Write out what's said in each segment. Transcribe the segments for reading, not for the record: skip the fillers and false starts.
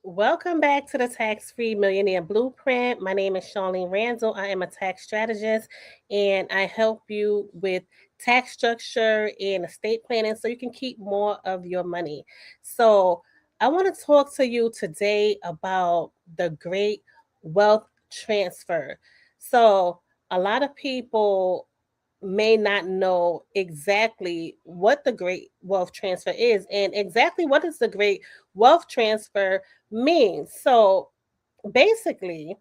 Welcome back to the Tax Free Millionaire Blueprint. My name is Charlene Randall. I am a tax strategist and I help you with tax structure and estate planning so you can keep more of your money. So, I want to talk to you today about the great wealth transfer. So, a lot of people may not know exactly what the great wealth transfer is and exactly what is the great wealth transfer means. So basically,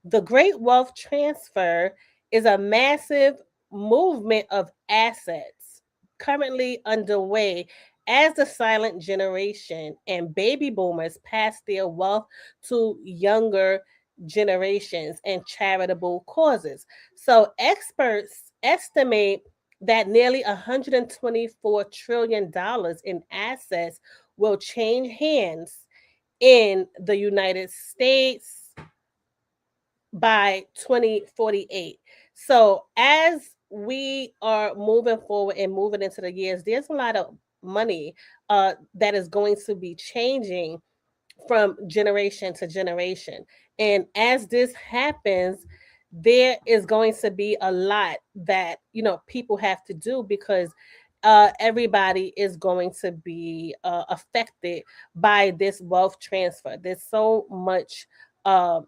the great wealth transfer is a massive movement of assets currently underway as the silent generation and baby boomers pass their wealth to younger generations and charitable causes. So, experts estimate that nearly $124 trillion in assets will change hands in the United States by 2048. So as we are moving forward and moving into the years, there's a lot of money that is going to be changing from generation to generation. And as this happens, there is going to be a lot that people have to do because everybody is going to be affected by this wealth transfer. There's so much uh,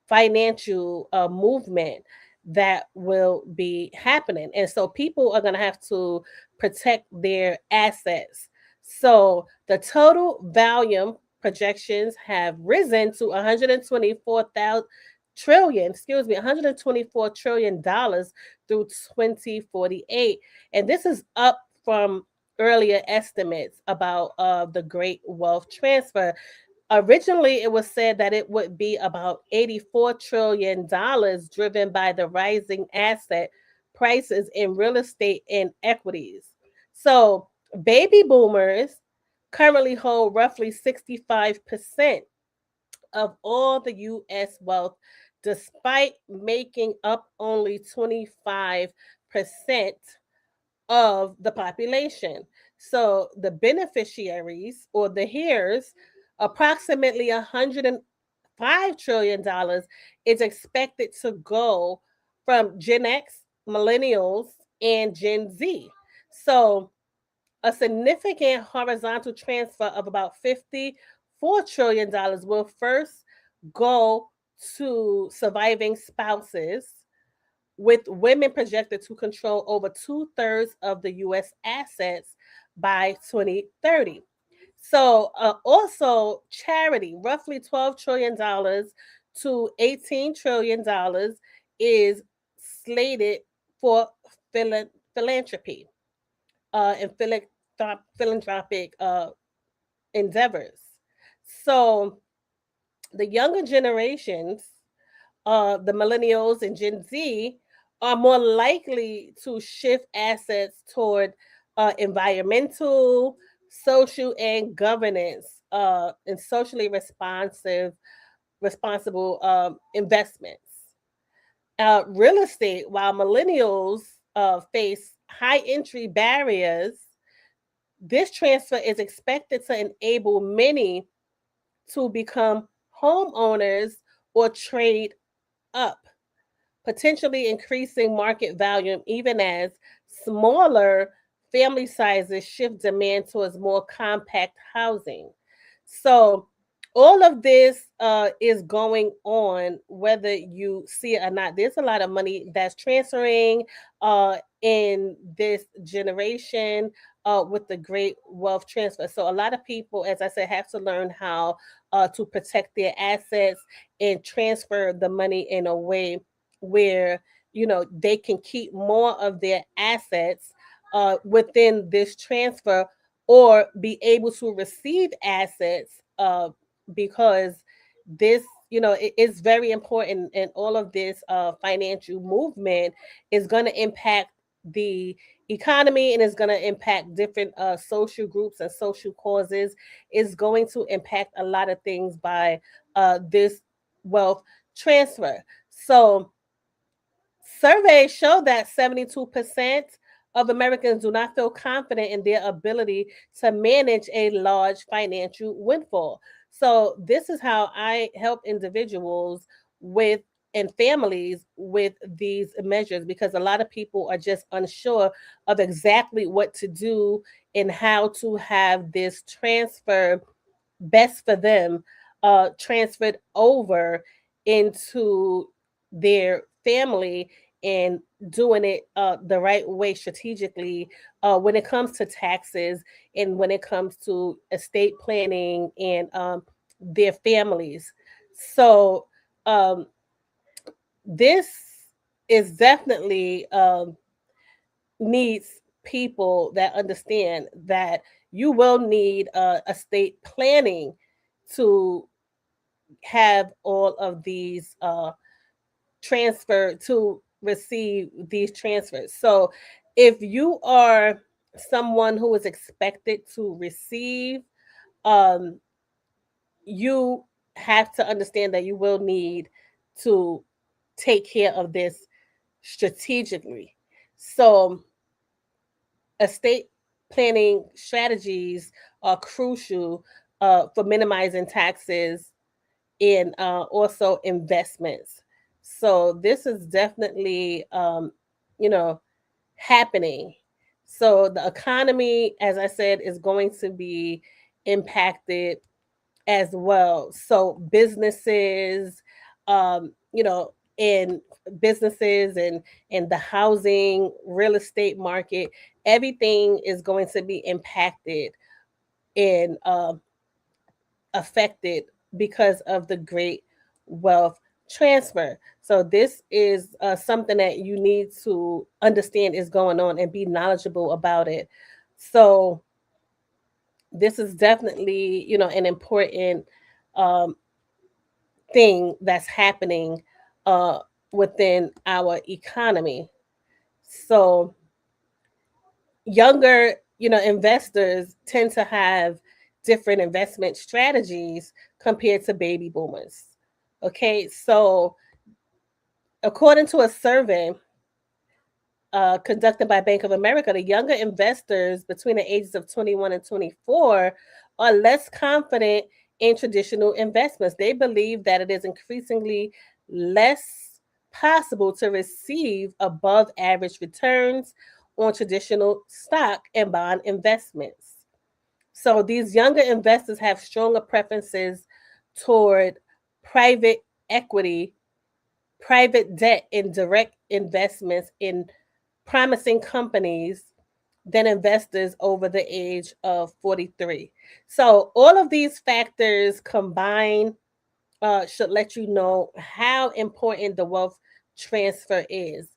financial movement that will be happening. And so people are going to have to protect their assets. So the total volume projections have risen to 124,000 trillion, excuse me, 124 trillion dollars through 2048. And this is up from earlier estimates about the great wealth transfer. Originally, it was said that it would be about $84 trillion driven by the rising asset prices in real estate and equities. So, baby boomers currently hold roughly 65% of all the US wealth, despite making up only 25% of the population. So the beneficiaries or the heirs, approximately $105 trillion is expected to go from Gen X, millennials, and Gen Z. So a significant horizontal transfer of about $54 trillion will first go to surviving spouses, with women projected to control over two-thirds of the US assets by 2030. So, also charity, roughly $12 trillion to $18 trillion is slated for philanthropy and philanthropic endeavors. So, the younger generations, the millennials and Gen Z, are more likely to shift assets toward environmental, social, and governance and socially responsible investments. Real estate, while millennials face high entry barriers, this transfer is expected to enable many to become homeowners or trade up, potentially increasing market value even as smaller family sizes shift demand towards more compact housing. So, all of this is going on, whether you see it or not. There's a lot of money that's transferring in this generation with the great wealth transfer. So, a lot of people, as I said, have to learn how to protect their assets and transfer the money in a way where they can keep more of their assets within this transfer, or be able to receive assets because this it is very important, and all of this financial movement is going to impact the economy, and is going to impact different social groups and social causes. Is going to impact a lot of things by this wealth transfer. So surveys show that 72% of Americans do not feel confident in their ability to manage a large financial windfall. So this is how I help individuals with and families with these measures, because a lot of people are just unsure of exactly what to do and how to have this transfer best for them, transferred over into their family, and doing it the right way strategically when it comes to taxes, and when it comes to estate planning, and their families. So um, this is definitely needs people that understand that you will need estate planning to have all of these transfer to receive these transfers. So if you are someone who is expected to receive, um, you have to understand that you will need to take care of this strategically. So estate planning strategies are crucial for minimizing taxes and also investments. So this is definitely, you know, happening. So the economy, as I said, is going to be impacted as well. So businesses, you know, in businesses and the housing, real estate market, everything is going to be impacted and affected because of the great wealth transfer. So this is something that you need to understand is going on and be knowledgeable about it. So this is definitely, you know, an important um, thing that's happening uh, within our economy. So younger, you know, investors tend to have different investment strategies compared to baby boomers. Okay, so according to a survey conducted by Bank of America, the younger investors between the ages of 21 and 24 are less confident in traditional investments. They believe that it is increasingly less possible to receive above average returns on traditional stock and bond investments. So these younger investors have stronger preferences toward private equity, private debt, and direct investments in promising companies than investors over the age of 43. So, all of these factors combined should let you know how important the wealth transfer is.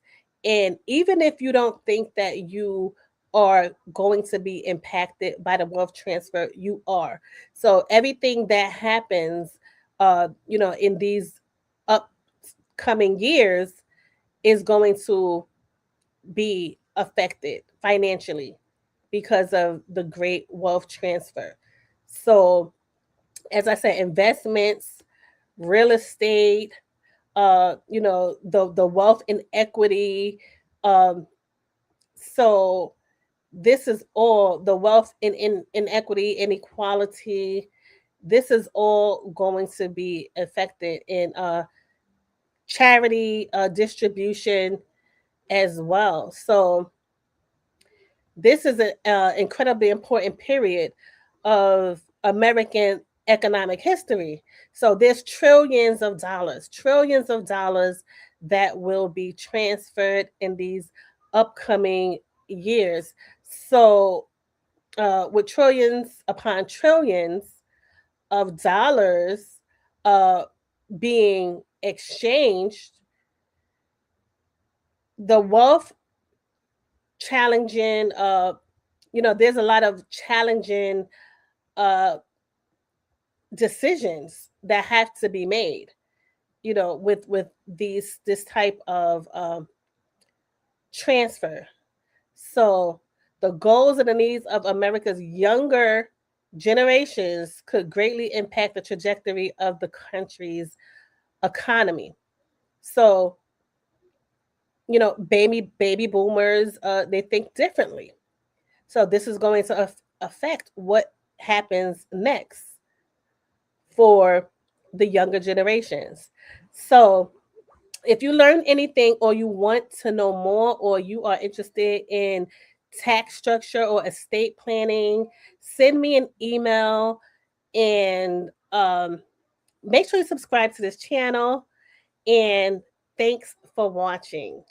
And even if you don't think that you are going to be impacted by the wealth transfer, you are. So, everything that happens, you know, in these upcoming years is going to be affected financially because of the great wealth transfer. So, as I said, investments, real estate, you know, the wealth inequity. Um, so this is all the wealth in inequity, inequality. This is all going to be affected in charity distribution as well. So this is an incredibly important period of American economic history. So there's trillions of dollars that will be transferred in these upcoming years. So with trillions upon trillions of dollars uh, being exchanged, the wealth challenging, you know, there's a lot of challenging uh, decisions that have to be made, you know, with these this type of transfer. So the goals and the needs of America's younger generations could greatly impact the trajectory of the country's economy. So, you know, baby boomers, they think differently. So this is going to affect what happens next for the younger generations. So if you learn anything or you want to know more or you are interested in tax structure or estate planning, send me an email and make sure you subscribe to this channel. And thanks for watching.